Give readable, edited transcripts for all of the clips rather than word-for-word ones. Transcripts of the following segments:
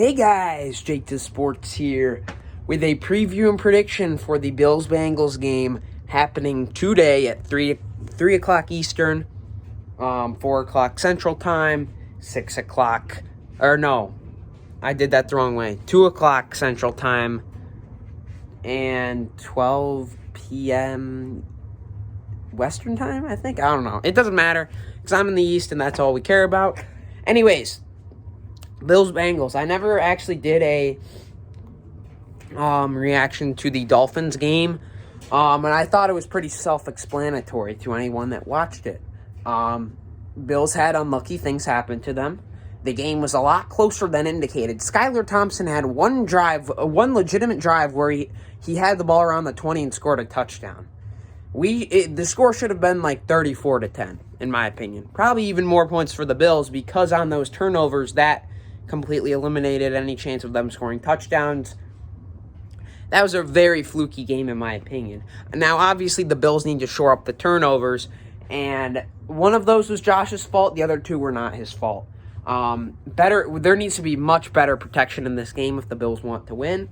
Hey guys, Jake the Sports here with a preview and prediction for the Bills-Bengals game happening today at 3 o'clock Eastern, 4 o'clock Central Time, 6 o'clock, or no, I did that the wrong way, 2 o'clock Central Time, and 12 p.m. Western Time, I think? I don't know. It doesn't matter because I'm in the East and that's all we care about. Anyways, Bills-Bengals. I never actually did a reaction to the Dolphins game, and I thought it was pretty self-explanatory to anyone that watched it. Bills had unlucky things happen to them. The game was a lot closer than indicated. Skylar Thompson had one legitimate drive where he had the ball around the 20 and scored a touchdown. The score should have been like 34-10, in my opinion. Probably even more points for the Bills because on those turnovers, that completely eliminated any chance of them scoring touchdowns. That was a very fluky game, in my opinion. Now, obviously, the Bills need to shore up the turnovers, and one of those was Josh's fault. The other two were not his fault. There needs to be much better protection in this game if the Bills want to win,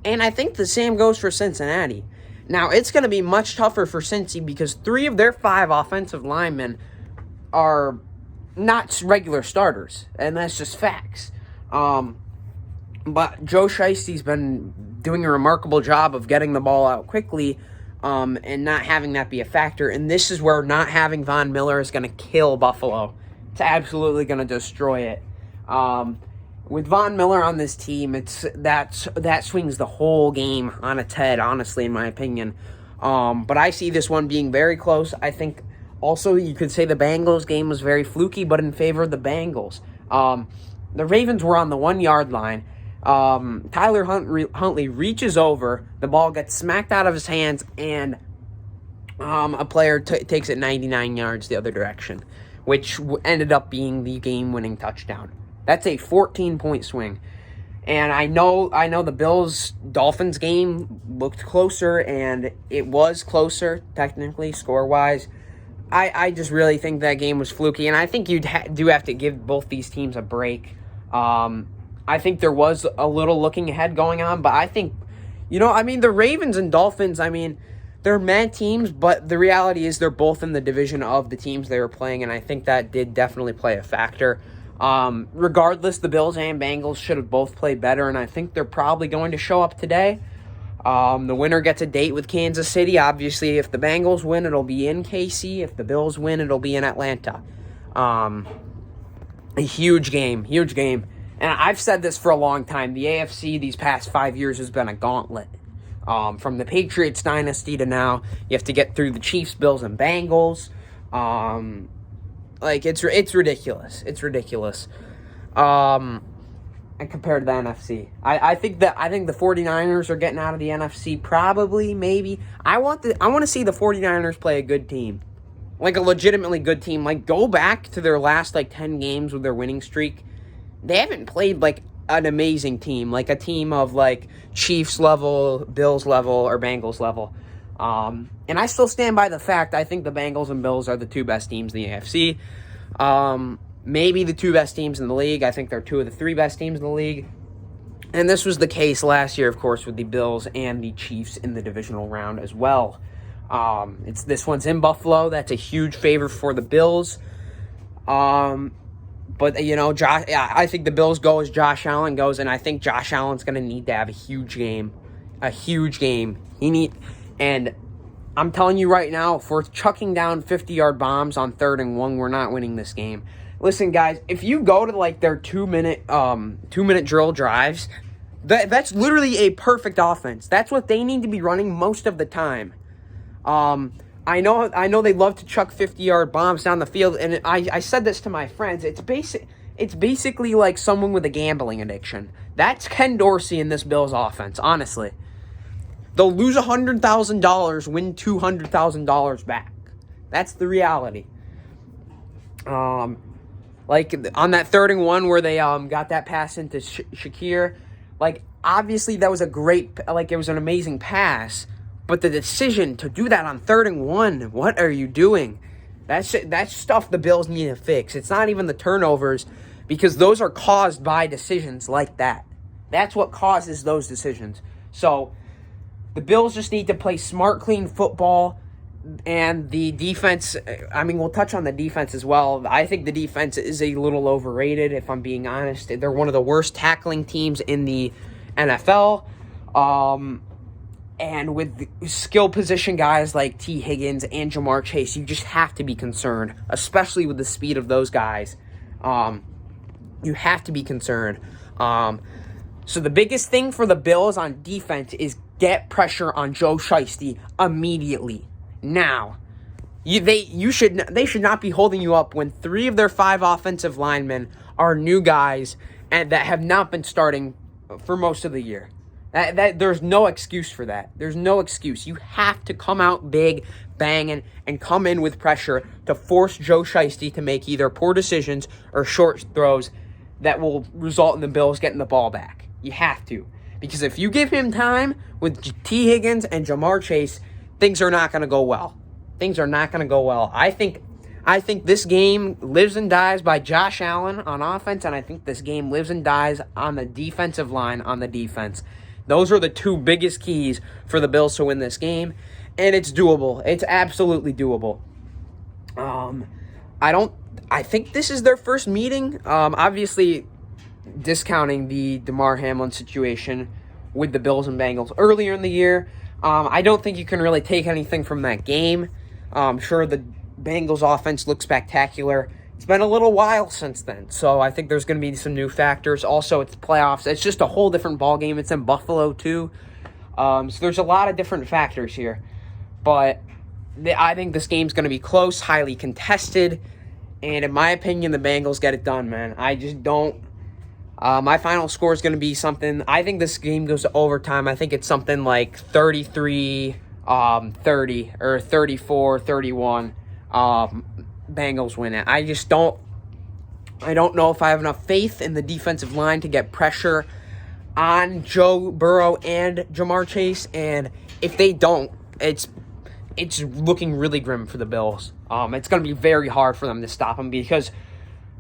and I think the same goes for Cincinnati. Now, it's going to be much tougher for Cincy because 3 of their 5 offensive linemen are not regular starters, and that's just facts. But Joe Shiesty's been doing a remarkable job of getting the ball out quickly and not having that be a factor, and this is where not having Von Miller is going to kill Buffalo. It's absolutely going to destroy it. With Von Miller on this team, that swings the whole game on its head, honestly, in my opinion. But I see this one being very close. I think also you could say the Bengals game was very fluky, but in favor of the Bengals. The Ravens were on the 1-yard line. Tyler Huntley reaches over, the ball gets smacked out of his hands, and a player takes it 99 yards the other direction, which ended up being the game-winning touchdown. That's a 14-point swing. And I know the Bills-Dolphins game looked closer, and it was closer, technically, score-wise. I just really think that game was fluky, and I think you do have to give both these teams a break. I think there was a little looking ahead going on, but I think, the Ravens and Dolphins, they're mad teams, but the reality is they're both in the division of the teams they were playing, and I think that did definitely play a factor. Regardless, the Bills and Bengals should have both played better, and I think they're probably going to show up today. The winner gets a date with Kansas City. Obviously, if the Bengals win, it'll be in KC. If the Bills win, it'll be in Atlanta. A huge game. And I've said this for a long time. The AFC these past 5 years has been a gauntlet. From the Patriots dynasty to now, you have to get through the Chiefs, Bills, and Bengals. It's ridiculous. It's ridiculous. And compared to the NFC, I think the 49ers are getting out of the NFC. Probably, maybe. I want to see the 49ers play a good team, like a legitimately good team. Like, go back to their last 10 games with their winning streak. They haven't played like an amazing team, like a team of Chiefs level, Bills level, or Bengals level. And I still stand by the fact I think the Bengals and Bills are the 2 best teams in the AFC. Maybe the 2 best teams in the league. I think they're 2 of the 3 best teams in the league. And this was the case last year, of course, with the Bills and the Chiefs in the divisional round as well. This one's in Buffalo. That's a huge favor for the Bills. But, I think the Bills go as Josh Allen goes, and I think Josh Allen's going to need to have a huge game. And I'm telling you right now, if we're chucking down 50-yard bombs on 3rd and 1, we're not winning this game. Listen, guys, if you go to their 2-minute drill drives, that's literally a perfect offense. That's what they need to be running most of the time. I know they love to chuck 50-yard bombs down the field, and I said this to my friends. It's basically like someone with a gambling addiction. That's Ken Dorsey in this Bills offense, honestly. They'll lose $100,000, win $200,000 back. That's the reality. On that 3rd and 1 where they got that pass into Shakir, obviously that was a great, it was an amazing pass. But the decision to do that on 3rd and 1, what are you doing? That's stuff the Bills need to fix. It's not even the turnovers. because those are caused by decisions like that. That's what causes those decisions. So the Bills just need to play smart, clean football. And the defense, I mean, we'll touch on the defense as well. I think the defense is a little overrated, if I'm being honest. They're one of the worst tackling teams in the NFL. And with skill position guys like T. Higgins and Jamar Chase, you just have to be concerned, especially with the speed of those guys. You have to be concerned. So the biggest thing for the Bills on defense is get pressure on Joe Shiesty immediately. Now, they should not be holding you up when 3 of their 5 offensive linemen are new guys and that have not been starting for most of the year. There's no excuse for that. There's no excuse. You have to come out big, banging, and come in with pressure to force Joe Shiesty to make either poor decisions or short throws that will result in the Bills getting the ball back. You have to. Because if you give him time with T. Higgins and Jamar Chase, things are not going to go well. Things are not going to go well. I think this game lives and dies by Josh Allen on offense, and I think this game lives and dies on the defensive line on the defense. Those are the 2 biggest keys for the Bills to win this game, and it's doable. It's absolutely doable. I think this is their first meeting. Obviously, discounting the Damar Hamlin situation with the Bills and Bengals earlier in the year. I don't think you can really take anything from that game. Sure, the Bengals offense looks spectacular. It's been a little while since then, so I think there's going to be some new factors. Also, it's playoffs. It's just a whole different ballgame. It's in Buffalo, too. So there's a lot of different factors here. But I think this game's going to be close, highly contested. And in my opinion, the Bengals get it done, man. I just don't. My final score is going to be something. I think this game goes to overtime. I think it's something like 33-30 or 34-31. Bengals win it. I don't know if I have enough faith in the defensive line to get pressure on Joe Burrow and Jamar Chase. And if they don't, it's looking really grim for the Bills. It's going to be very hard for them to stop them because,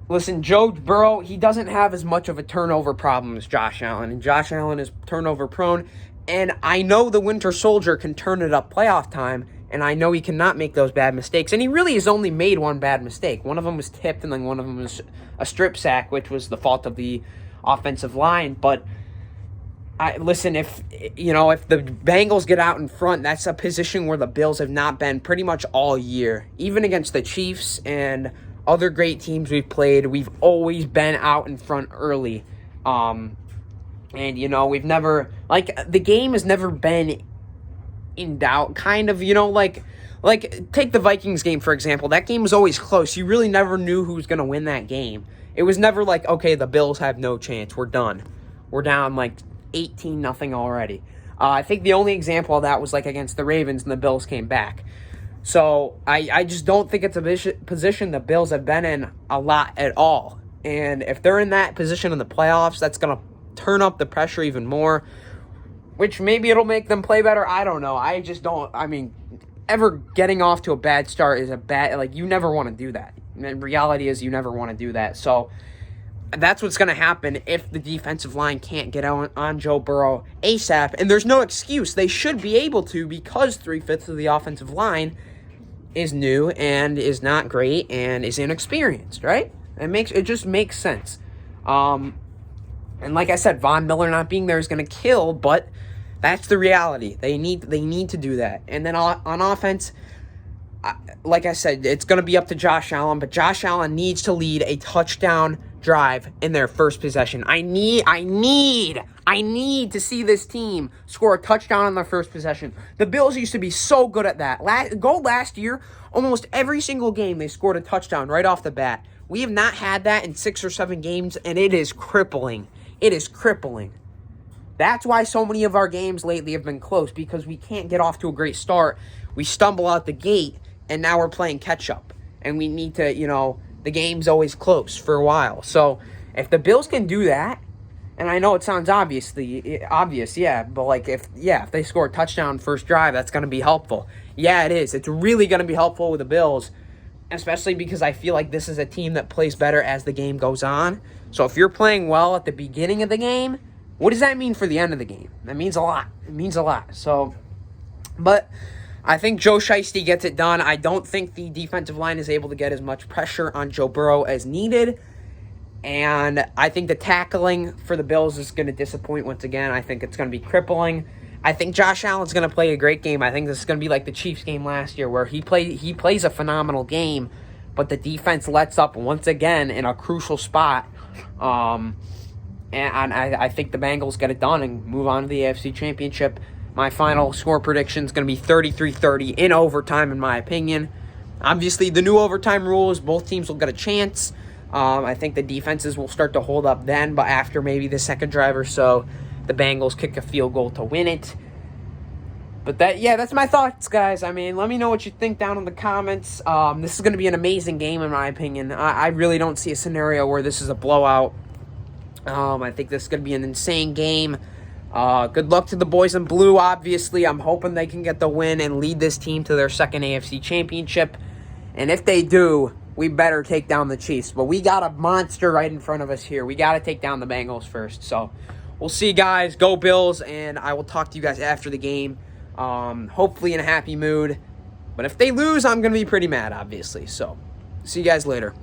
listen, Joe Burrow, he doesn't have as much of a turnover problem as Josh Allen. And Josh Allen is turnover prone. And I know the Winter Soldier can turn it up playoff time. And I know he cannot make those bad mistakes. And he really has only made one bad mistake. One of them was tipped, and then one of them was a strip sack, which was the fault of the offensive line. But listen, if the Bengals get out in front, that's a position where the Bills have not been pretty much all year. Even against the Chiefs and other great teams we've played, we've always been out in front early. And, we've never, the game has never been in doubt, kind of, like take the Vikings game, for example. That game was always close. You really never knew who was going to win that game. It was never like, okay, the Bills have no chance. We're done. We're down 18-0 already. I think the only example of that was against the Ravens and the Bills came back. So I just don't think it's a position the Bills have been in a lot at all. And if they're in that position in the playoffs, that's going to turn up the pressure even more, which maybe it'll make them play better. I don't know. I just don't. Ever getting off to a bad start is a bad, you never want to do that. And the reality is you never want to do that. So that's what's going to happen if the defensive line can't get on Joe Burrow ASAP. And there's no excuse. They should be able to, because 3/5 of the offensive line is new and is not great and is inexperienced, right? It just makes sense. And like I said, Von Miller not being there is going to kill, but that's the reality. They need to do that. And then on offense, like I said, it's going to be up to Josh Allen, but Josh Allen needs to lead a touchdown drive in their first possession. I need to see this team score a touchdown on their first possession. The Bills used to be so good at that. Last year, almost every single game they scored a touchdown right off the bat. We have not had that in 6 or 7 games, and it is crippling. It is crippling. That's why so many of our games lately have been close, because we can't get off to a great start. We stumble out the gate, and now we're playing catch-up. And we need to, the game's always close for a while. So if the Bills can do that, and I know it sounds obvious, yeah, but if they score a touchdown first drive, that's going to be helpful. Yeah, it is. It's really going to be helpful with the Bills. especially because I feel like this is a team that plays better as the game goes on. So if you're playing well at the beginning of the game, what does that mean for the end of the game? That means a lot. It means a lot. So, but I think Joe Shiesty gets it done. I don't think the defensive line is able to get as much pressure on Joe Burrow as needed. And I think the tackling for the Bills is going to disappoint once again. I think it's going to be crippling. I think Josh Allen's going to play a great game. I think this is going to be like the Chiefs game last year where he plays a phenomenal game, but the defense lets up once again in a crucial spot. And I think the Bengals get it done and move on to the AFC Championship. My final score prediction is going to be 33-30 in overtime, in my opinion. Obviously, the new overtime rule is both teams will get a chance. I think the defenses will start to hold up then, but after maybe the second drive or so, the Bengals kick a field goal to win it. But that's my thoughts, guys. I mean, let me know what you think down in the comments. This is going to be an amazing game, in my opinion. I really don't see a scenario where this is a blowout. I think this is going to be an insane game. Good luck to the boys in blue, obviously. I'm hoping they can get the win and lead this team to their second AFC Championship. And if they do, we better take down the Chiefs. But we got a monster right in front of us here. We got to take down the Bengals first. So we'll see, guys. Go Bills, and I will talk to you guys after the game. Hopefully in a happy mood. But if they lose, I'm going to be pretty mad, obviously. So see you guys later.